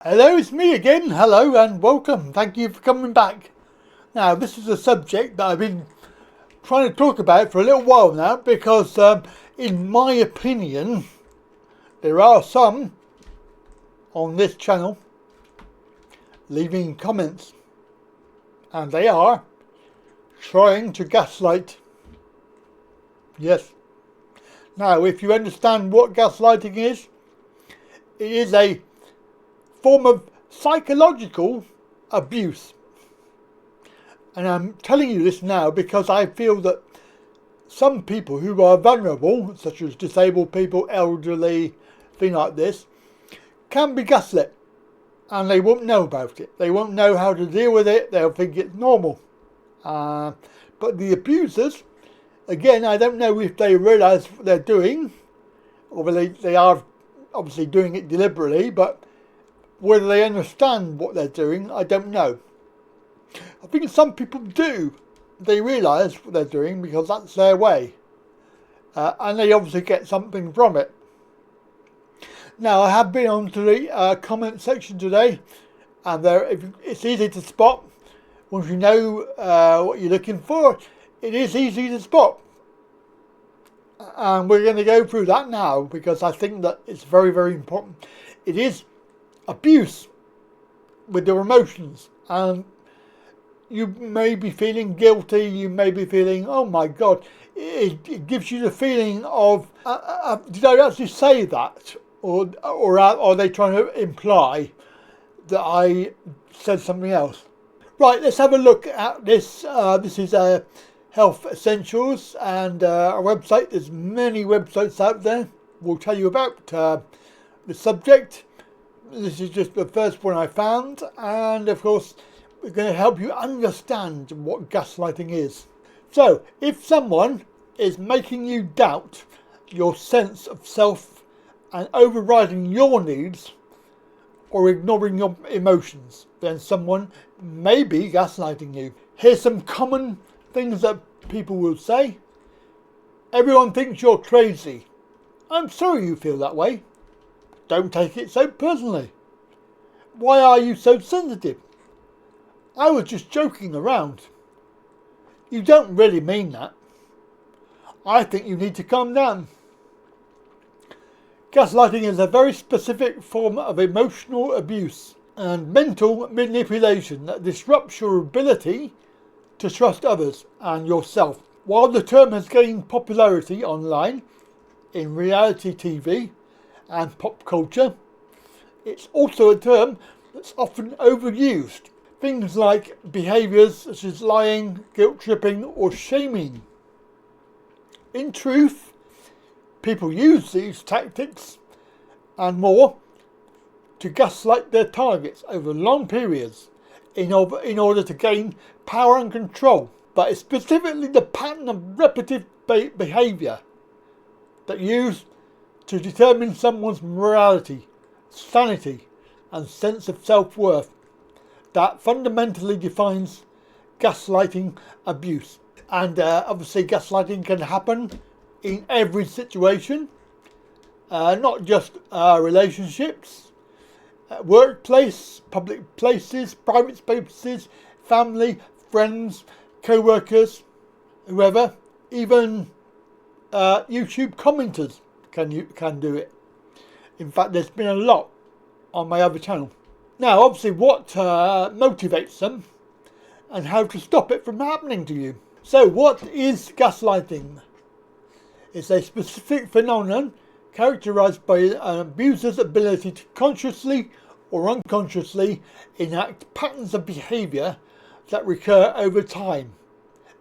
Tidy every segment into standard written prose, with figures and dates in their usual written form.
Hello, it's me again. Hello and welcome. Thank you for coming back. Now, this is a subject that I've been trying to talk about for a little while now because, in my opinion, there are some on this channel leaving comments and they are trying to gaslight. Yes. Now, if you understand what gaslighting is, it is a form of psychological abuse. And I'm telling you this now because I feel that some people who are vulnerable, such as disabled people, elderly, things like this, can be gaslit and they won't know about it. They won't know how to deal with it. They'll think it's normal. But the abusers, again, I don't know if they realise what they're doing, or whether they are obviously doing it deliberately, but whether they understand what they're doing, I don't know. I think some people do. They realise what they're doing because that's their way. And they obviously get something from it. Now, I have been on to the comment section today, and it's easy to spot. Once you know what you're looking for, it is easy to spot. And we're going to go through that now because I think that it's very, very important. It is abuse with your emotions, and you may be feeling guilty, you may be feeling, oh my God, it gives you the feeling of, did I actually say that? Or are they trying to imply that I said something else? Right, let's have a look at this. This is Health Essentials and a website. There's many websites out there. We'll tell you about the subject. This is just the first one I found, and of course we're going to help you understand what gaslighting is. So, if someone is making you doubt your sense of self and overriding your needs or ignoring your emotions, then someone may be gaslighting you. Here's some common things that people will say. Everyone thinks you're crazy. I'm sorry you feel that way. Don't take it so personally. Why are you so sensitive? I was just joking around. You don't really mean that. I think you need to calm down. Gaslighting is a very specific form of emotional abuse and mental manipulation that disrupts your ability to trust others and yourself. While the term has gained popularity online, in reality TV, and pop culture, it's also a term that's often overused. Things like behaviours such as lying, guilt tripping or shaming. In truth, people use these tactics and more to gaslight their targets over long periods in order to gain power and control. But it's specifically the pattern of repetitive behaviour that used to determine someone's morality, sanity and sense of self-worth that fundamentally defines gaslighting abuse. And obviously gaslighting can happen in every situation, not just relationships, workplace, public places, private spaces, family, friends, co-workers, whoever, even YouTube commenters can do it. In fact, there's been a lot on my other channel. Now, obviously, what motivates them and how to stop it from happening to you. So, what is gaslighting? It's a specific phenomenon characterized by an abuser's ability to consciously or unconsciously enact patterns of behavior that recur over time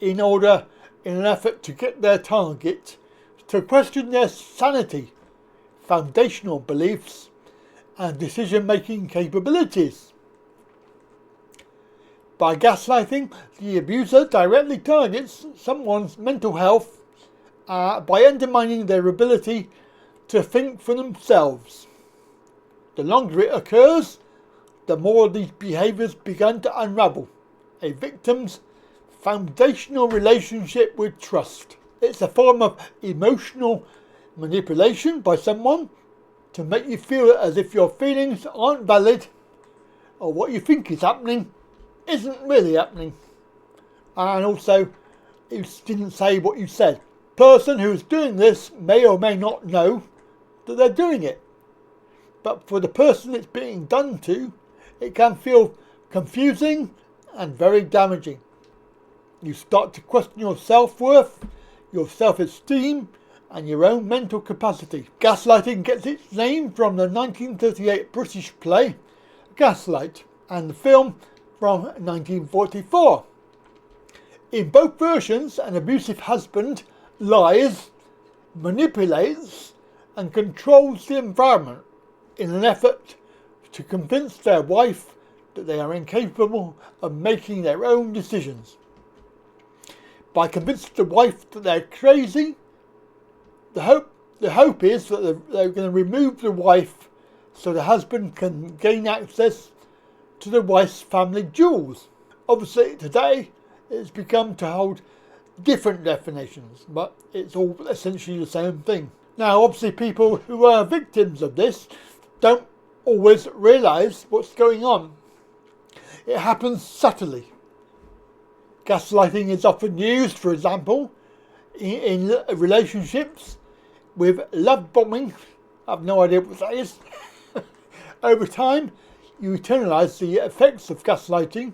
in an effort to get their target to question their sanity, foundational beliefs and decision-making capabilities. By gaslighting, the abuser directly targets someone's mental health by undermining their ability to think for themselves. The longer it occurs, the more these behaviours begin to unravel a victim's foundational relationship with trust. It's a form of emotional manipulation by someone to make you feel as if your feelings aren't valid or what you think is happening isn't really happening. And also, you didn't say what you said. Person who's doing this may or may not know that they're doing it. But for the person it's being done to, it can feel confusing and very damaging. You start to question your self-worth, your self-esteem, and your own mental capacity. Gaslighting gets its name from the 1938 British play Gaslight and the film from 1944. In both versions, an abusive husband lies, manipulates, and controls the environment in an effort to convince their wife that they are incapable of making their own decisions. By convincing the wife that they're crazy, the hope is that they're going to remove the wife so the husband can gain access to the wife's family jewels. Obviously today it's become to hold different definitions, but it's all essentially the same thing. Now obviously people who are victims of this don't always realise what's going on. It happens subtly. Gaslighting is often used, for example, in relationships with love bombing. I have no idea what that is. Over time, you internalise the effects of gaslighting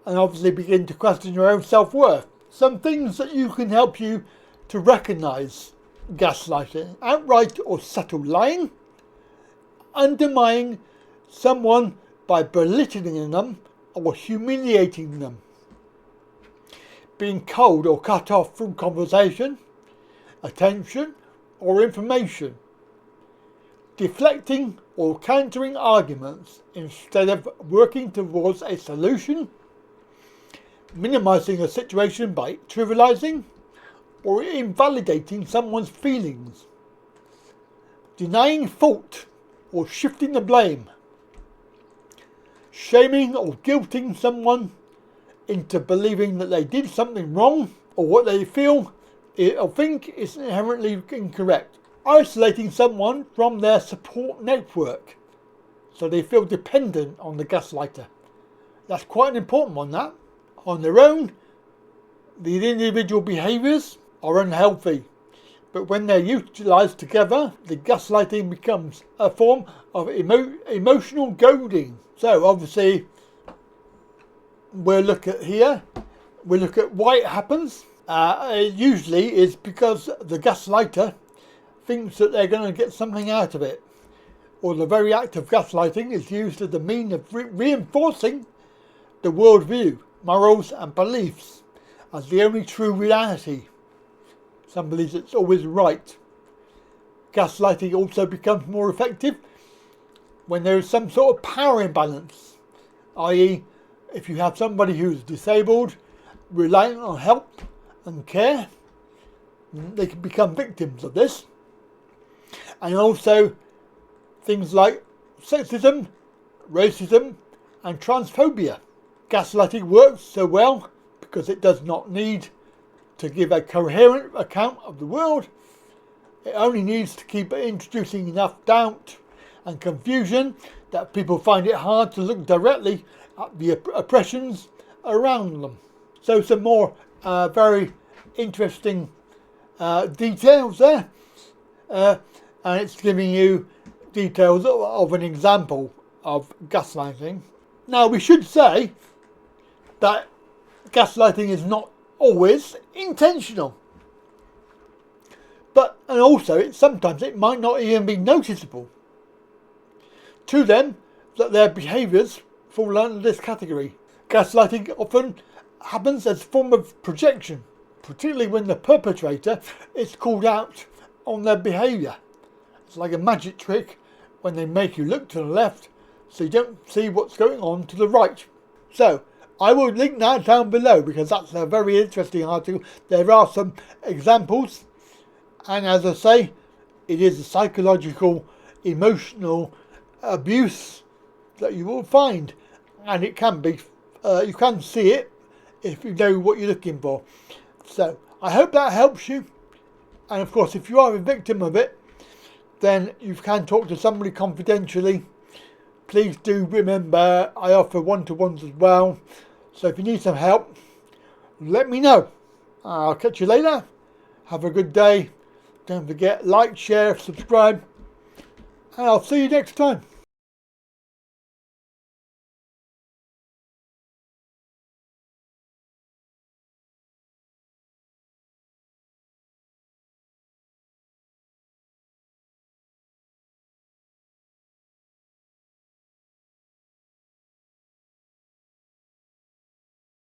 and obviously begin to question your own self-worth. Some things that you can help you to recognise gaslighting: outright or subtle lying, undermining someone by belittling them or humiliating them, being cold or cut off from conversation, attention or information, deflecting or countering arguments instead of working towards a solution, minimising a situation by trivialising or invalidating someone's feelings, denying fault or shifting the blame, shaming or guilting someone into believing that they did something wrong or what they feel or think is inherently incorrect, isolating someone from their support network so they feel dependent on the gaslighter. That's quite an important one, that. On their own, the individual behaviours are unhealthy, but when they're utilised together, the gaslighting becomes a form of emotional goading. So obviously, we'll look at why it happens. It usually is because the gaslighter thinks that they're going to get something out of it, or the very act of gaslighting is used as a means of reinforcing the worldview, morals and beliefs as the only true reality. Some believe it's always right. Gaslighting also becomes more effective when there is some sort of power imbalance, i.e. if you have somebody who's disabled, relying on help and care, they can become victims of this. And also things like sexism, racism and transphobia. Gaslighting works so well because it does not need to give a coherent account of the world. It only needs to keep introducing enough doubt and confusion that people find it hard to look directly at the oppressions around them. So some more very interesting details there, and it's giving you details of an example of gaslighting. Now we should say that gaslighting is not always intentional, and also sometimes it might not even be noticeable to them that their behaviours fall under this category. Gaslighting often happens as a form of projection, particularly when the perpetrator is called out on their behaviour. It's like a magic trick when they make you look to the left so you don't see what's going on to the right. So I will link that down below because that's a very interesting article. There are some examples, and as I say, it is a psychological, emotional abuse that you will find, and it can be, you can see it if you know what you're looking for. So I hope that helps you, and of course if you are a victim of it, then you can talk to somebody confidentially please do remember I offer one-to-ones as well. So if you need some help, let me know. I'll catch you later. Have a good day. Don't forget, like, share, subscribe, and I'll see you next time.